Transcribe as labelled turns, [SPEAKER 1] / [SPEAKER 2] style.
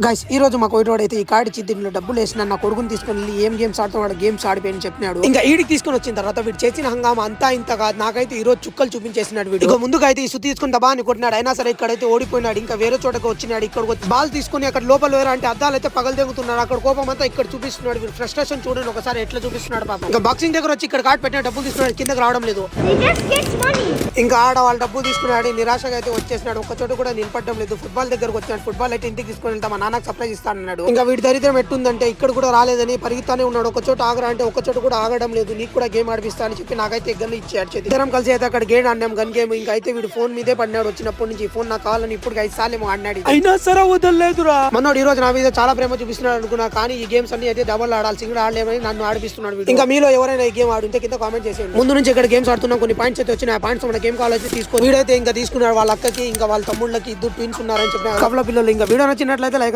[SPEAKER 1] Guys ఈ రోజు మా కోయిటోడు అయితే ఈ కార్డు ఇచ్చి దీంట్లో డబ్బులు వేసిన నా కొడుకుని తీసుకొని వెళ్ళి ఏం గేమ్స్ ఆడుతున్నాడు గేమ్స్ ఆడిపోయి చెప్పినాడు. ఇంకా ఈడికి తీసుకొని వచ్చిన తర్వాత వీడు చేసిన హంగామా అంతా ఇంత కాదు, నాకైతే ఈ రోజు చుక్కలు చూపించేసినాడు. వీడు ఇక ముందుగా అయితే ఈ సుత్తి తీసుకుని దబా అని కొట్టినాడు. అయినా సరే ఇక్కడైతే ఓడిపోయినాడు. ఇంకా వేరే చోటకి వచ్చినాడు. ఇక్కడ బాల్ తీసుకుని అక్కడ లోపల వేరే అంటే అద్దాలు అయితే పగలు తెగుతున్నాడు. అక్కడ కోపం అంతా ఇక్కడ చూపిస్తున్నాడు. వీడు ఫ్రస్ట్రేషన్ చూడండి ఒకసారి ఎట్లా చూపిస్తున్నాడు పాపం. ఇంకా బాక్సింగ్ దగ్గర వచ్చి ఇక్కడ కార్డు పెట్టిన డబ్బులు తీసుకున్నాడు, కిందకి రావడం లేదు. ఇంకా ఆడ వాళ్ళ డబ్బులు తీసుకున్నాడు, నిరాశగా అయితే వచ్చేసినాడు. ఒక చోట కూడా నిలబడడం లేదు. ఫుట్బాల్ దగ్గరకు వచ్చినాడు. ఫుట్బాల్ అయితే ఇంటికి తీసుకుని వెళ్తా మా నాన్నకు సర్ప్రైజ్ ఇస్తాను. ఇంకా వీడి దరిద్రం ఎట్టుందంటే ఇక్కడ కూడా రాలేదని పరిగెత్తానే ఉన్నాడు. ఒక చోట ఆగరా అంటే ఒక చోట కూడా ఆగడం లేదు. నీకు కూడా గేమ్ ఆడిపిస్తా అని చెప్పి నాకైతే గన్ ఇచ్చాడు. ఇద్దరం కలిసి అయితే అక్కడ గేమ్ ఆడినాం, గన్ గేమ్. ఇంకా అయితే వీడు ఫోన్ మీదే పడినాడు. వచ్చినప్పటి నుంచి ఫోన్ నాకు కావాలని ఇప్పుడు 5 సార్లు ఆడినాడు. అయినా సరే వదలలేదురా. మనోడు ఈ రోజు నా మీద చాలా ప్రేమ చూపిస్తున్నాడు అనుకున్నా, కానీ ఈ గేమ్స్ అన్ని అయితే డబల్ ఆడాలి, సింగిల్ ఆడలేమని నన్ను ఆడిపిస్తున్నాడు. ఇంకా మీలో ఎవరైనా ఈ గేమ్ ఆడుంటే కింద కామెంట్ చేసేయండి. ముందు నుంచి ఇక్కడ గేమ్స్ ఆడుతున్నాం, కొన్ని పాయింట్స్ అయితే వచ్చినాయి. ఆ పాయింట్స్ మన గేమ్ కావాలని తీసుకొని వీడైతే ఇంకా తీసుకున్నాడు. వాళ్ళ అక్కకి ఇంకా వాళ్ళ తమ్ముళ్ళకి 2 ట్విన్స్ ఉన్నారని చెప్పిన కవల పిల్లలు. ఇంకా వీడియో నచ్చినట్లయితే లైక్